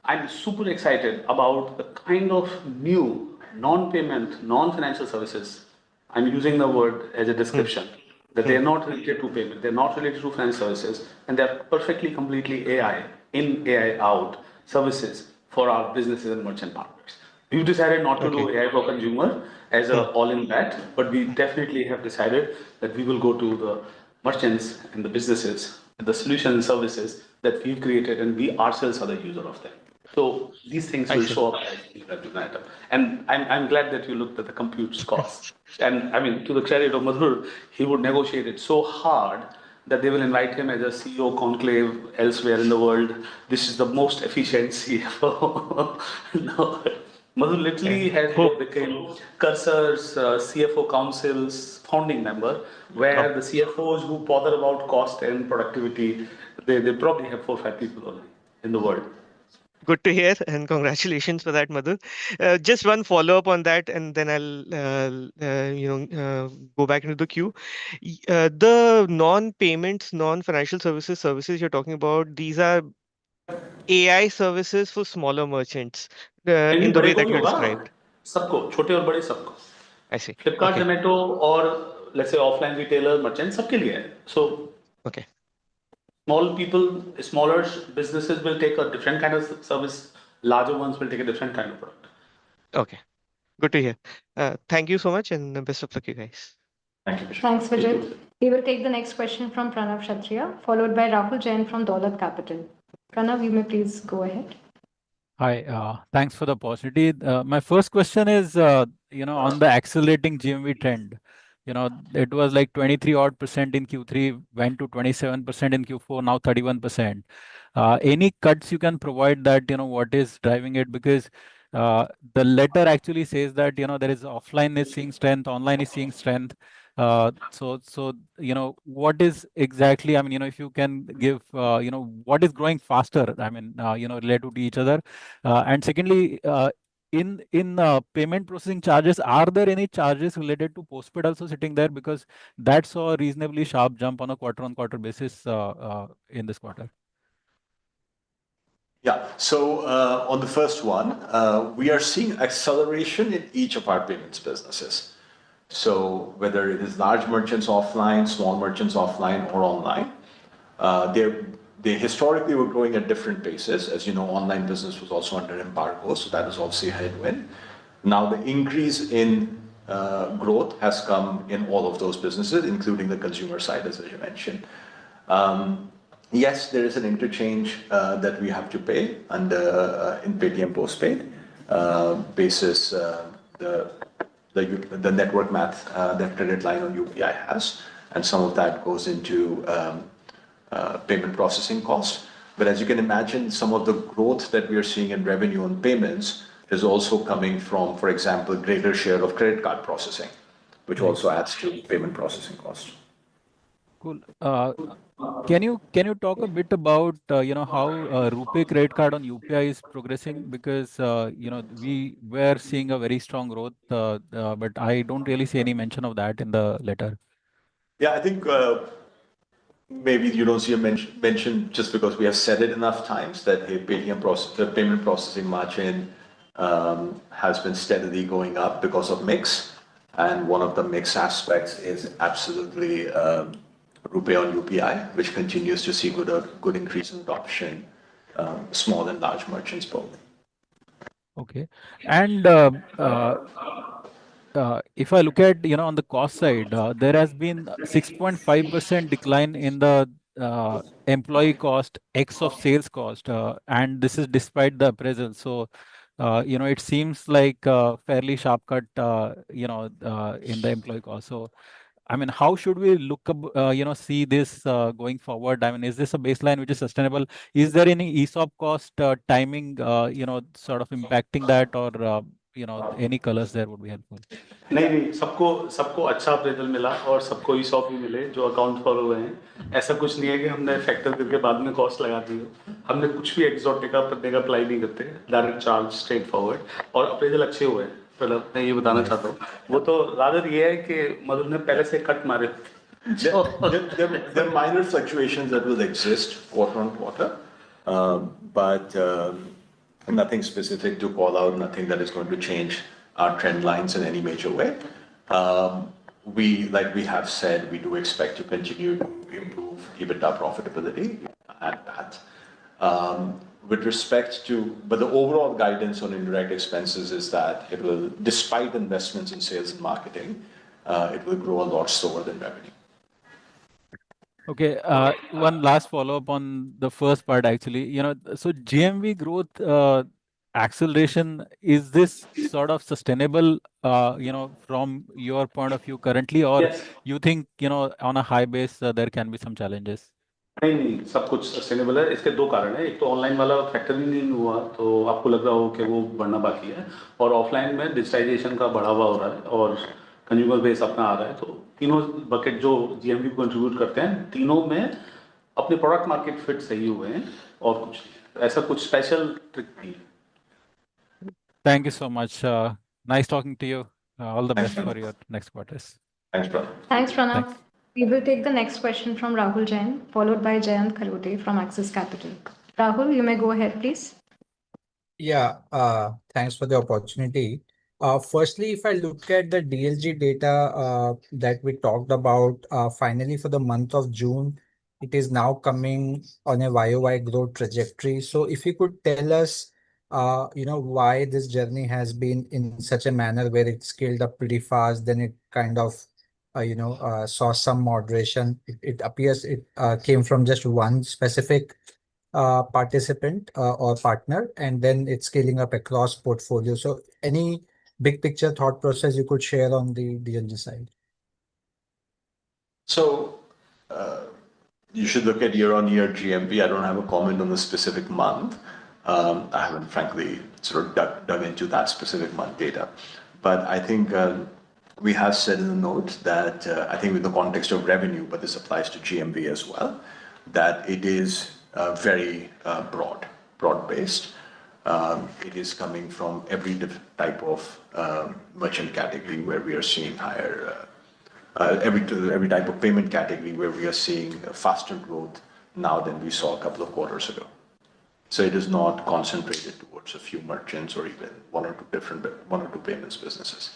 I'm super excited about the kind of new non-payment, non-financial services. I'm using the word as a description that they are not related to payment, they're not related to financial services, and they're perfectly, completely AI in, AI out services for our businesses and merchant partners. We've decided not to do AI for consumer as a all-in bet, but we definitely have decided that we will go to the merchants and the businesses and the solutions and services that we've created, and we ourselves are the user of them. So these things will show up as revenue item. And I'm glad that you looked at the compute cost. And I mean, to the credit of Madhur, he would negotiate it so hard that they will invite him as a CEO conclave elsewhere in the world. This is the most efficient CFO. No. Madhur literally has become Cursor's CFO Council's founding member, where the CFOs who bother about cost and productivity, they probably have 4 or 5 people only in the world. Good to hear, and congratulations for that, Madhu. Just one follow-up on that, and then I'll go back into the queue. The non-payments, non-financial services you're talking about, these are AI services for smaller merchants, in the way that you described. सबको छोटे और बड़े सबको I see. Flipkart Okay. Zomato और let's say offline retailer merchant सबके लिए है. So Okay. small people, smaller businesses will take a different kind of service. Larger ones will take a different kind of product. Okay. Good to hear. Thank you so much, and best of luck, you guys. Thank you. Thanks, Vijay. We will take the next question from Pranav Kshatriya, followed by Rahul Jain from Dolat Capital. Pranav, you may please go ahead. Hi, thanks for the opportunity. My first question is, on the accelerating GMV trend. It was like 23 odd percent in Q3, went to 27% in Q4, now 31%. Any cuts you can provide that, what is driving it? Because the letter actually says that, there is offline is seeing strength, online is seeing strength. So what is exactly, I mean, if you can give, what is growing faster, I mean, related to each other. And secondly, in payment processing charges, are there any charges related to postpaid also sitting there? Because that saw a reasonably sharp jump on a quarter-on-quarter basis in this quarter. Yeah, so on the first one, we are seeing acceleration in each of our payments businesses. So whether it is large merchants offline, small merchants offline, or online, they historically were growing at different paces. As you know, online business was also under embargo, so that is obviously a headwind. Now the increase in growth has come in all of those businesses, including the consumer side, as you mentioned. Yes, there is an interchange that we have to pay under in Paytm postpaid, basis the network math that credit line on UPI has, and some of that goes into payment processing costs. But as you can imagine, some of the growth that we are seeing in revenue on payments is also coming from, for example, greater share of credit card processing, which also adds to payment processing costs. Cool. Can you talk a bit about how RuPay credit card on UPI is progressing? Because we were seeing a very strong growth, but I don't really see any mention of that in the letter. Yeah, I think maybe you don't see a mention just because we have said it enough times that hey, the payment processing margin has been steadily going up because of mix, and one of the mix aspects is absolutely RuPay on UPI, which continues to see good increase in adoption, small and large merchants both. Okay, and if I look at on the cost side, there has been 6.5% decline in the employee cost X of sales cost, and this is despite the appraisal. So, it seems like a fairly sharp cut, in the employee cost. So, I mean, how should we see this going forward? I mean, is this a baseline which is sustainable? Is there any ESOP cost timing, sort of impacting that, or any colors there would be helpful? नहीं नहीं, सबको अच्छा appraisal मिला और सबको ESOP भी मिले जो अकाउंट फॉलो हुए हैं। ऐसा कुछ नहीं है कि हमने फैक्टर करके बाद में कॉस्ट लगा दी हो। हमने कुछ भी एक्सोटिक अप्लाई नहीं करते, डायरेक्ट चार्ज स्ट्रेट फॉरवर्ड, और अप्रेजल अच्छे हुए हैं। मतलब मैं ये बताना चाहता हूँ, वो तो रादर ये है कि मधुर ने पहले से कट मारे। There are minor fluctuations that will exist quarter on quarter, but nothing specific to call out, nothing that is going to change our trend lines in any major way. Like we have said, we do expect to continue to improve EBITDA profitability and that. With respect to, but the overall guidance on indirect expenses is that it will, despite investments in sales and marketing, it will grow a lot slower than revenue. Okay, one last follow-up on the first part, actually. So GMV growth acceleration, is this sort of sustainable, from your point of view currently, or Yes. you think, on a high base, there can be some challenges? नहीं, सब कुछ sustainable है। इसके दो कारण हैं, एक तो ऑनलाइन वाला फैक्टर ही नहीं हुआ तो आपको लग रहा हो कि वो बढ़ना बाकी है, और ऑफलाइन में डिजिटाइजेशन का बढ़ावा हो रहा है और कंज्यूमर बेस अपना आ रहा है। तो तीनों बकेट जो GMV को कंट्रीब्यूट करते हैं, तीनों में अपने प्रोडक्ट मार्केट फिट सही हुए हैं, और कुछ ऐसा कुछ स्पेशल ट्रिक नहीं है। Thank you so much. Nice talking to you. All the best for your next quarters. Thanks, brother. Thanks, Pranav. Thanks. We will take the next question from Rahul Jain, followed by Jayant Kharote from Axis Capital. Rahul, you may go ahead, please. Yeah, thanks for the opportunity. Firstly, if I look at the DLG data that we talked about, finally for the month of June, it is now coming on a YOY growth trajectory. So if you could tell us, why this journey has been in such a manner where it scaled up pretty fast, then it kind of, saw some moderation. It appears it came from just one specific participant or partner, and then it's scaling up across portfolio. So any big picture thought process you could share on the DLG side? So you should look at year-on-year GMV. I don't have a comment on the specific month. I haven't, frankly, sort of dug into that specific month data. But I think we have said in the note that I think in the context of revenue, but this applies to GMV as well, that it is very broad-based. It is coming from every type of merchant category where we are seeing higher, every type of payment category where we are seeing faster growth now than we saw a couple of quarters ago. So it is not concentrated towards a few merchants or even one or two payments businesses.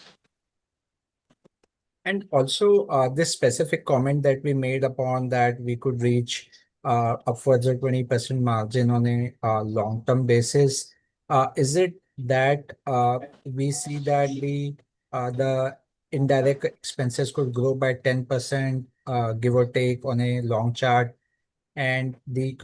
And also this specific comment that we made upon that we could reach upwards of 20% margin on a long-term basis. Is it that we see that the indirect expenses could grow by 10%, give or take on a long chart, and the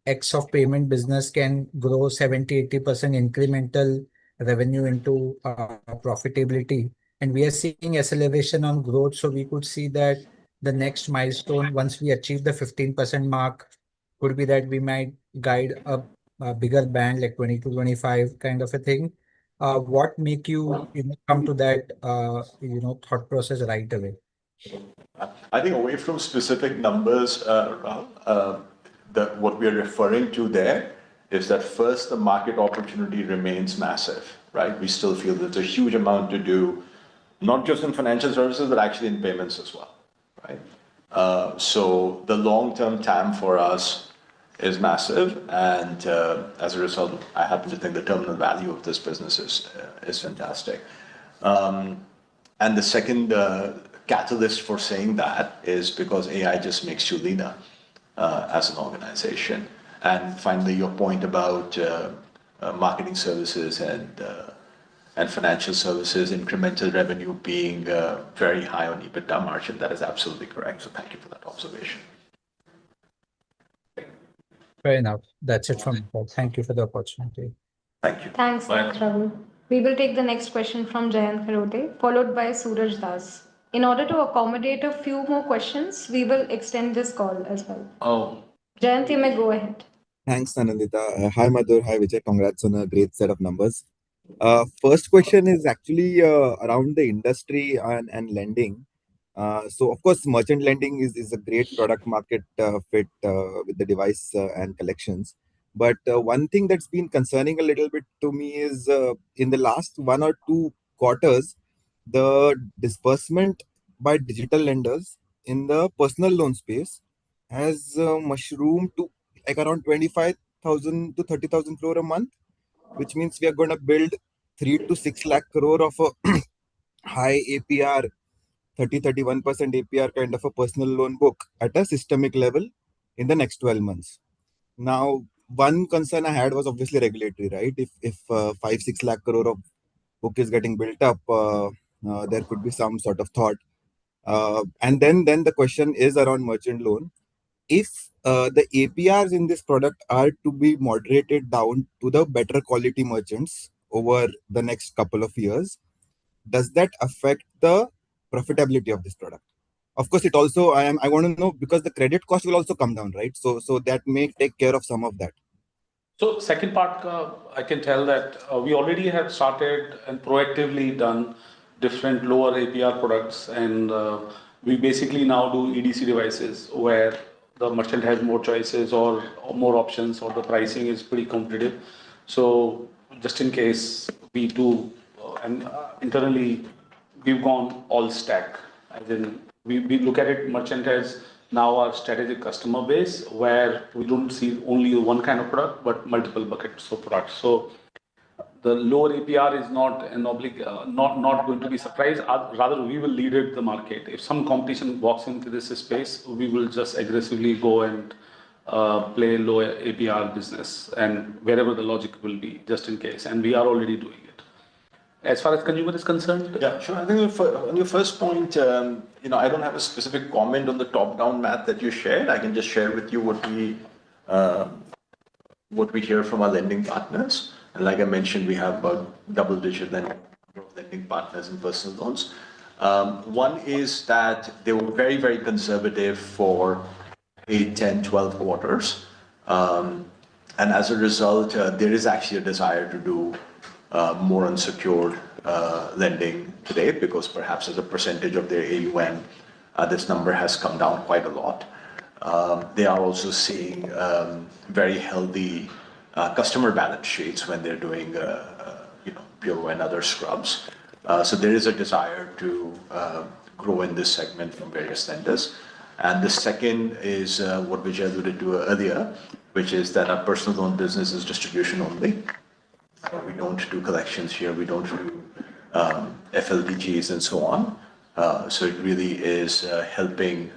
X of payment business can grow 70-80% incremental revenue into profitability. And we are seeing acceleration on growth. So we could see that the next milestone, once we achieve the 15% mark, could be that we might guide a bigger band like 20 to 25 kind of a thing. What make you, come to that thought process right away? I think away from specific numbers, Rahul, what we are referring to there is that first, the market opportunity remains massive, right? We still feel there's a huge amount to do, not just in financial services, but actually in payments as well, right? So the long-term TAM for us is massive, and as a result, I happen to think the terminal value of this business is fantastic. And the second catalyst for saying that is because AI just makes you leaner as an organization. And finally, your point about marketing services and financial services incremental revenue being very high on EBITDA margin, that is absolutely correct. So thank you for that observation. Fair enough. That's it from me. Thank you for the opportunity. Thank you. Thanks, Rahul. We will take the next question from Jayant Kharote, followed by Suraj Das. In order to accommodate a few more questions, we will extend this call as well. Oh. Jayant, you may go ahead. Thanks, Anandita. Hi, Madhur. Hi, Vijay. Congrats on a great set of numbers. First question is actually around the industry and lending. So, of course, merchant lending is a great product market fit with the device and collections. But one thing that's been concerning a little bit to me is in the last 1 or 2 quarters, the disbursement by digital lenders in the personal loan space has mushroomed to like around 25,000 to 30,000 crore a month, which means we are going to build 3 to 6 lakh crore of a high APR, 31% APR kind of a personal loan book at a systemic level in the next 12 months. Now, one concern I had was obviously regulatory, right? If 5-6 lakh crore of book is getting built up, there could be some sort of thought. And then the question is around merchant loan. If the APRs in this product are to be moderated down to the better quality merchants over the next couple of years, does that affect the profitability of this product? Of course, it also I want to know because the credit cost will also come down, right? So that may take care of some of that. So second part, I can tell that we already have started and proactively done different lower APR products, and we basically now do EDC devices where the merchant has more choices or more options, or the pricing is pretty competitive. So just in case we do, and internally we've gone all stack. As in, we look at it, merchant as now our strategic customer base, where we don't see only one kind of product, but multiple buckets of products. So the lower APR is not not going to be surprised. Rather, we will lead it the market. If some competition walks into this space, we will just aggressively go and play low APR business, and wherever the logic will be, just in case. And we are already doing it. As far as consumer is concerned, yeah, sure. I think on your first point, I don't have a specific comment on the top-down math that you shared. I can just share with you what we hear from our lending partners. And like I mentioned, we have about double-digit lending partners in personal loans. One is that they were very, very conservative for 8, 10, 12 quarters. And as a result, there is actually a desire to do more unsecured lending today, because perhaps as a percentage of their AUM, this number has come down quite a lot. They are also seeing very healthy customer balance sheets when they're doing bureau and other scrubs. So there is a desire to grow in this segment from various lenders. And the second is what Vijay alluded to earlier, which is that our personal loan business is distribution only. We don't do collections here. We don't do FLDGs and so on. So it really is helping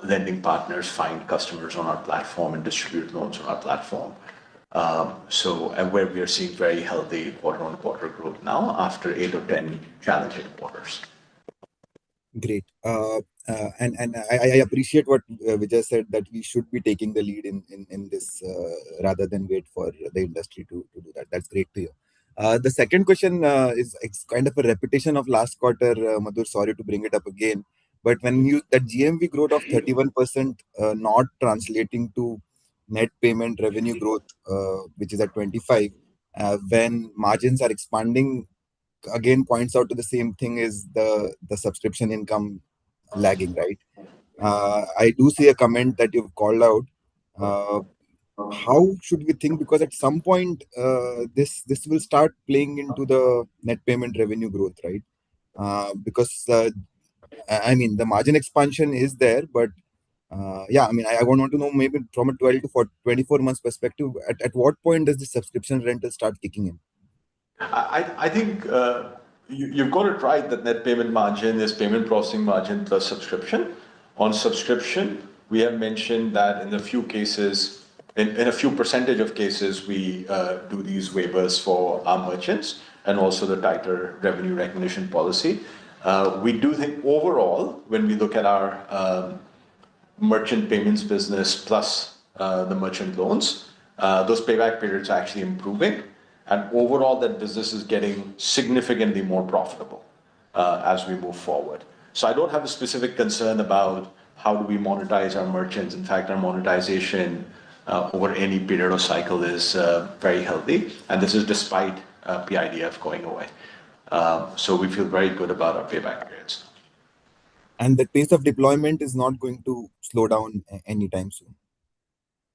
lending partners find customers on our platform and distribute loans on our platform. And where we are seeing very healthy quarter-on-quarter growth now after 8 or 10 challenging quarters. Great. And I appreciate what Vijay said, that we should be taking the lead in this rather than wait for the industry to do that. That's great to hear. The second question is it's kind of a repetition of last quarter. Madhur, sorry to bring it up again, but when you that GMV growth of 31% not translating to net payment revenue growth, which is at 25, when margins are expanding, again points out to the same thing is the subscription income lagging, right? I do see a comment that you've called out. How should we think? Because at some point, this will start playing into the net payment revenue growth, right? Because I mean the margin expansion is there, but yeah, I mean I want to know maybe from a 12 to 24 months perspective, at what point does the subscription rental start kicking in? I think you've got it right that net payment margin is payment processing margin plus subscription. On subscription, we have mentioned that in a few cases, in a few percentage of cases, we do these waivers for our merchants and also the tighter revenue recognition policy. We do think overall, when we look at our merchant payments business plus the merchant loans, those payback periods are actually improving. And overall, that business is getting significantly more profitable as we move forward. So I don't have a specific concern about how do we monetize our merchants. In fact, our monetization over any period or cycle is very healthy. And this is despite PIDF going away. So we feel very good about our payback periods. And the pace of deployment is not going to slow down anytime soon.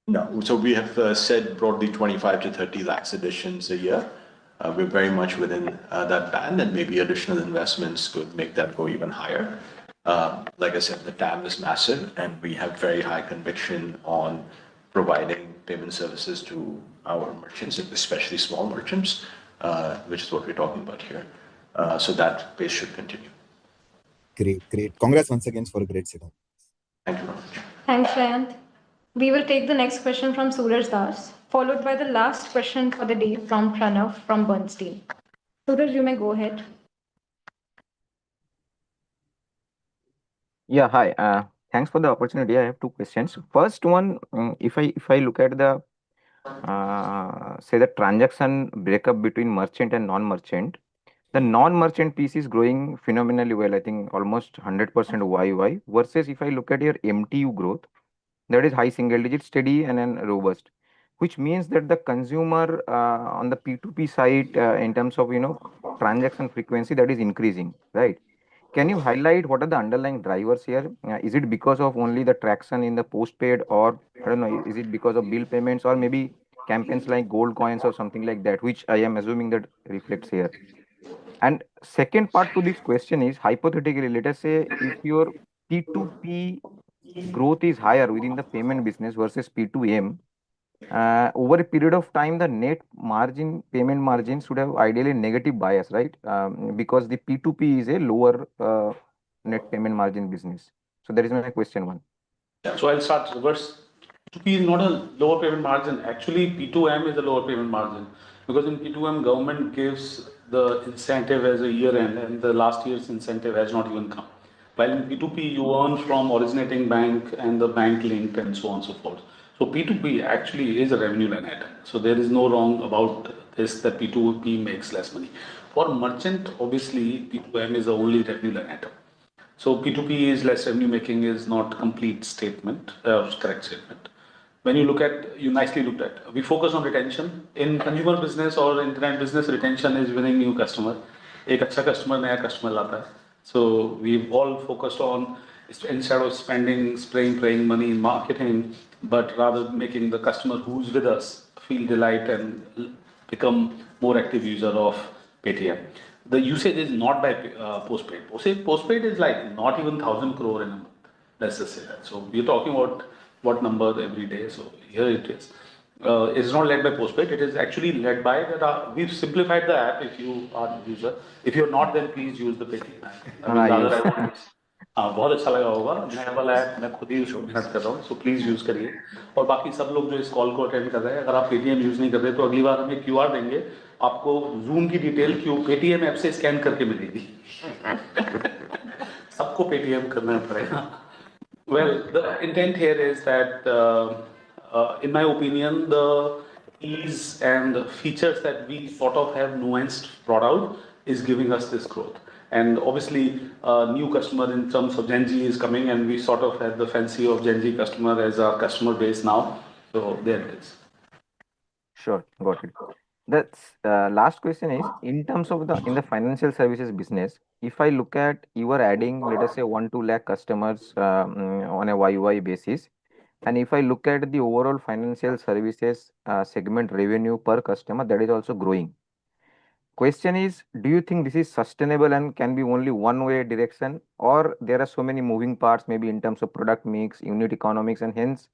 No. So we have said broadly 25 to 30 lakhs additions a year. We're very much within that band, and maybe additional investments could make that go even higher. Like I said, the TAM is massive, and we have very high conviction on providing payment services to our merchants, especially small merchants, which is what we're talking about here. So that pace should continue. Great, great. Congrats once again for a great setup. Thank you very much. Thanks, Shayant. We will take the next question from Suraj Das, followed by the last question for the day from Pranav from Bernstein. Suraj, you may go ahead. Yeah, hi. Thanks for the opportunity. I have two questions. First one, if I look at the say the transaction breakup between merchant and non-merchant, the non-merchant piece is growing phenomenally well. I think almost 100% YY. Versus if I look at your MTU growth, that is high single digit, steady and then robust, which means that the consumer on the P2P side, in terms of transaction frequency, that is increasing, right? Can you highlight what are the underlying drivers here? Is it because of only the traction in the postpaid, or I don't know, is it because of bill payments, or maybe campaigns like gold coins or something like that, which I am assuming that reflects here? And second part to this question is, hypothetically, let us say if your P2P growth is higher within the payment business versus P2M, over a period of time, the net margin, payment margin should have ideally negative bias, right? Because the P2P is a lower net payment margin business. So that is my question one. Yeah, so I'll start reverse. P2P is not a lower payment margin. Actually, P2M is a lower payment margin because in P2M, government gives the incentive as a year end, and the last year's incentive has not even come. While in P2P, you earn from originating bank and the bank linked and so on and so forth. So P2P actually is a revenue line item. So there is no wrong about this that P2P makes less money. For merchant, obviously, P2M is the only revenue line item. So P2P is less revenue making is not complete statement, correct statement. When you look at, you nicely looked at, we focus on retention. In consumer business or internet business, retention is winning new customer. एक अच्छा customer नया customer लाता है. So we've all focused on, instead of spending, spraying money in marketing, but rather making the customer who's with us feel delight and become more active user of Paytm. The usage is not by postpaid. Postpaid is like not even 1,000 crore in a month. Let's just say that. So we're talking about what number every day. So here it is. It's not led by postpaid. It is actually led by that. We've simplified the app. If you are a user, if you're not, then please use the Paytm app. I mean, the other app is बहुत अच्छा लगा होगा. नया वाला app मैं खुद ही उसको मेहनत कर रहा हूँ. So please use करिए. और बाकी सब लोग जो इस कॉल को अटेंड कर रहे हैं, अगर आप Paytm यूज नहीं कर रहे तो अगली बार हम एक QR देंगे. आपको Zoom की डिटेल Paytm ऐप से स्कैन करके मिलेगी. सबको Paytm करना पड़ेगा. Well, the intent here is that, in my opinion, the ease and the features that we sort of have nuanced brought out is giving us this growth. And obviously, new customer in terms of Gen Z is coming, and we sort of had the fancy of Gen Z customer as our customer base now. So there it is. Sure, got it. The last question is in terms of the in the financial services business. If I look at you are adding, let us say 1-2 lakh customers on a YY basis, and if I look at the overall financial services segment revenue per customer, that is also growing. Question is, do you think this is sustainable and can be only one way direction, or there are so many moving parts, maybe in terms of product mix, unit economics, and hence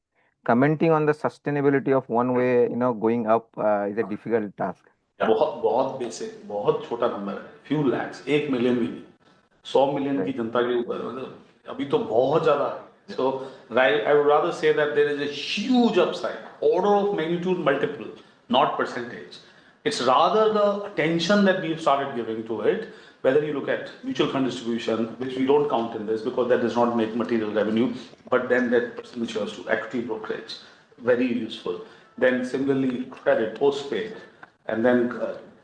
commenting on the sustainability of one way, going up is a difficult task. बहुत बहुत basic, बहुत छोटा number है, few lakhs, 1 million भी नहीं, 100 million की जनता के ऊपर, मतलब अभी तो बहुत ज़्यादा है. So I would rather say that there is a huge upside, order of magnitude multiple, not percentage. It's rather the attention that we've started giving to it. Whether you look at mutual fund distribution, which we don't count in this because that does not make material revenue, but then that which goes to equity brokerage, very useful. Then similarly, credit, postpaid, and then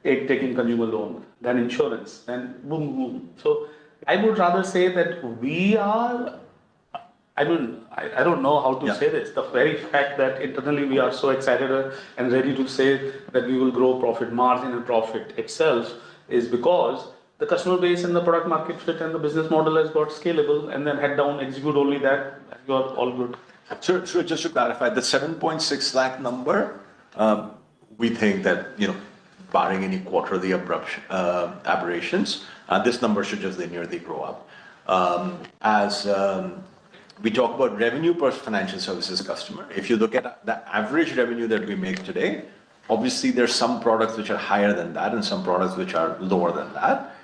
taking consumer loan, then insurance, then boom, boom. So I would rather say that we are, I don't know how to say this. The very fact that internally we are so excited and ready to say that we will grow profit margin and profit itself is because the customer base and the product market fit and the business model has got scalable, and then head down, execute only that, and you are all good. So just to clarify, the 7.6 lakh number, we think that, barring any quarterly aberrations, this number should just linearly grow up. As we talk about revenue per financial services customer, if you look at the average revenue that we make today, obviously there's some products which are higher than that and some products which are lower than that.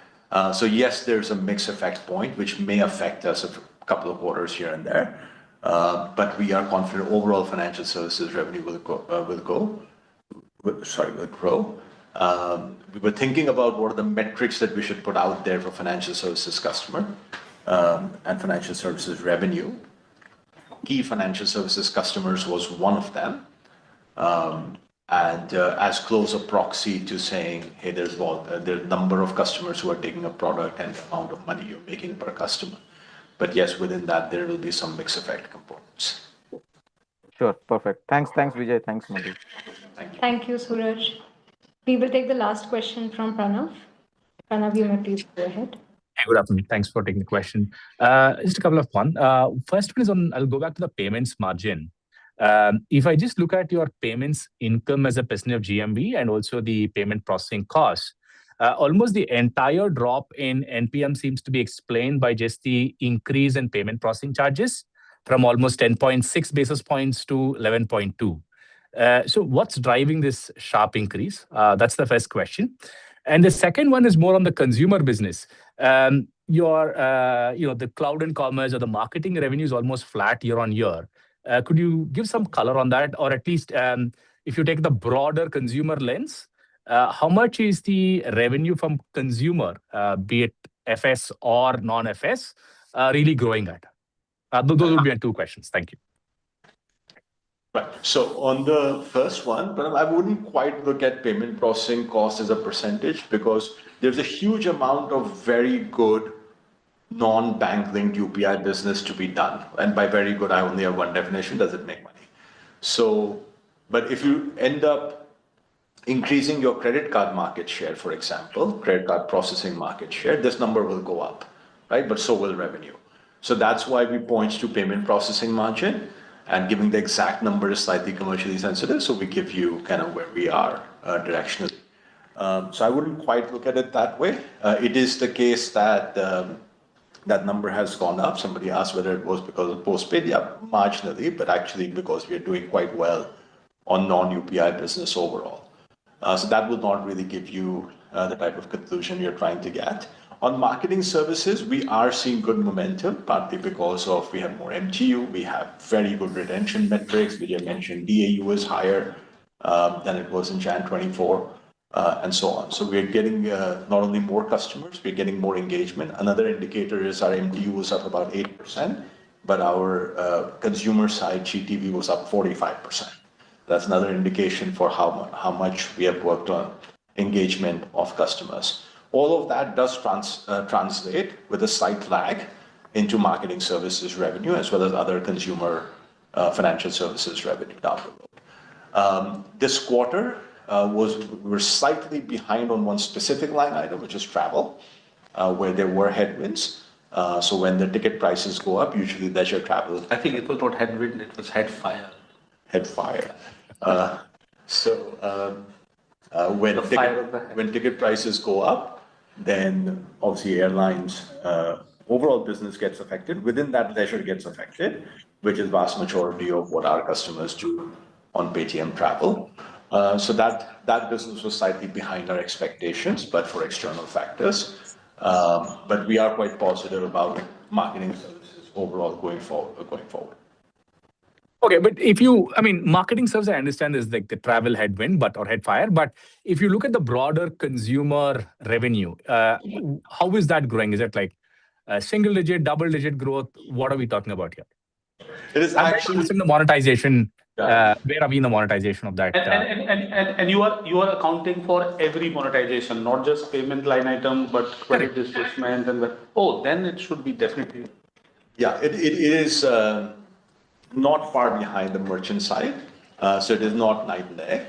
So yes, there's a mix effect point which may affect us a couple of quarters here and there. But we are confident overall financial services revenue will grow. We were thinking about what are the metrics that we should put out there for financial services customer and financial services revenue. Key financial services customers was one of them. And as close a proxy to saying, hey, there's a number of customers who are taking a product and the amount of money you're making per customer. But yes, within that, there will be some mix effect components. Sure, perfect. Thanks, Vijay. Thanks, Madhu. Thank you. Thank you, Suraj. We will take the last question from Pranav. Pranav, you may please go ahead. Hey, good afternoon. Thanks for taking the question. Just a couple of one. First one is I'll go back to the payments margin. If I just look at your payments income as a percentage of GMV and also the payment processing costs, almost the entire drop in NPM seems to be explained by just the increase in payment processing charges from almost 10.6 basis points to 11.2. So what's driving this sharp increase? That's the first question. And the second one is more on the consumer business. The cloud and commerce or the marketing revenue is almost flat year on year. Could you give some color on that? Or at least if you take the broader consumer lens, how much is the revenue from consumer, be it FS or non-FS, really growing at? Those would be my two questions. Thank you. Right. So on the first one, but I wouldn't quite look at payment processing cost as a percentage because there's a huge amount of very good non-bank linked UPI business to be done. And by very good, I only have one definition: does it make money? So, but if you end up increasing your credit card market share, for example, credit card processing market share, this number will go up, right? But so will revenue. So that's why we point to payment processing margin, and giving the exact number is slightly commercially sensitive. So we give you kind of where we are directionally. So I wouldn't quite look at it that way. It is the case that that number has gone up. Somebody asked whether it was because of postpaid. Yeah, marginally, but actually because we are doing quite well on non-UPI business overall. So that will not really give you the type of conclusion you're trying to get. On marketing services, we are seeing good momentum, partly because of we have more MTU, we have very good retention metrics. Vijay mentioned DAU is higher than it was in Jan 24, and so on. So we're getting not only more customers, we're getting more engagement. Another indicator is our MTU was up about 8%, but our consumer side GTV was up 45%. That's another indication for how much we have worked on engagement of customers. All of that does translate with a slight lag into marketing services revenue as well as other consumer financial services revenue down the road. This quarter we're slightly behind on one specific line item, which is travel, where there were headwinds. So when the ticket prices go up, usually leisure travel. I think it was not headwind, it was headfire. Headfire. When ticket prices go up, then obviously airlines overall business gets affected. Within that, leisure gets affected, which is vast majority of what our customers do on Paytm travel. So that business was slightly behind our expectations, but for external factors. But we are quite positive about marketing services overall going forward. Okay, but marketing services, I understand is like the travel headwind, or headfire. But if you look at the broader consumer revenue, how is that growing? Is it like single digit, double digit growth? What are we talking about here? It is actually the monetization. Where are we in the monetization of that? And you are accounting for every monetization, not just payment line item, but credit disbursement then it should be definitely. Yeah, it is not far behind the merchant side. So it is not night and day,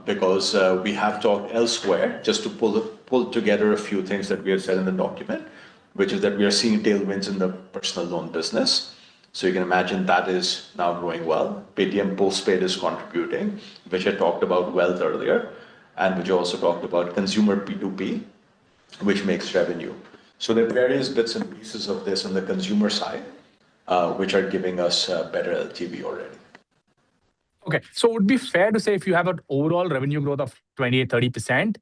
because we have talked elsewhere, just to pull together a few things that we have said in the document, which is that we are seeing tailwinds in the personal loan business. So you can imagine that is now growing well. Paytm Postpaid is contributing, which I talked about wealth earlier, and which I also talked about consumer P2P, which makes revenue. So there are various bits and pieces of this on the consumer side, which are giving us better LTV already. Okay, so it would be fair to say if you have an overall revenue growth of 28-30%,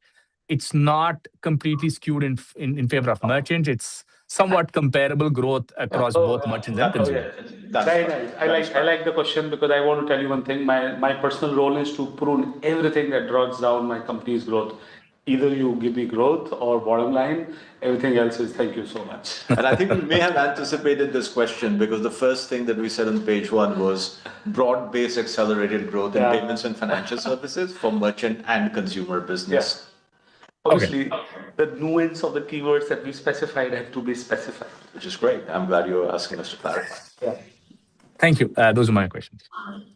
it's not completely skewed in favor of merchants. It's somewhat comparable growth across both merchants and consumers. Very nice. I like the question because I want to tell you one thing. My personal role is to prune everything that drags down my company's growth. Either you give me growth or bottom line, everything else is thank you so much. And I think we may have anticipated this question because the first thing that we said on page 1 was broad-based accelerated growth in payments and financial services for merchant and consumer business. Obviously, the nuance of the keywords that we specified have to be specified. Which is great. I'm glad you're asking us to clarify. Yeah. Thank you. Those are my questions.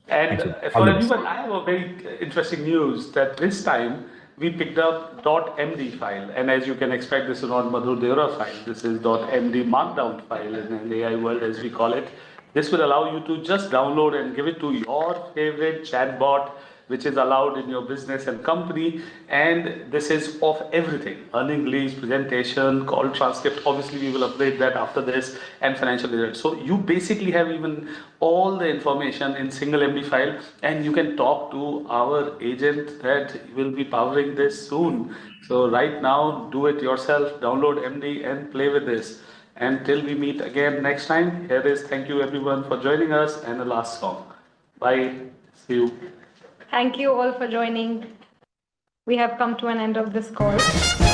And for everyone, I have a very interesting news that this time we picked up .md file. And as you can expect, this is not Madhur Deora file. This is .md markdown file in the AI world, as we call it. This will allow you to just download and give it to your favorite chatbot, which is allowed in your business and company. And this is of everything: earning leads, presentation, call transcript. Obviously, we will update that after this, and financial results. So you basically have even all the information in single MD file, and you can talk to our agent that will be powering this soon. So right now, do it yourself, download MD and play with this. Until we meet again next time, here is thank you everyone for joining us and the last song. Bye. See you. Thank you all for joining. We have come to an end of this call.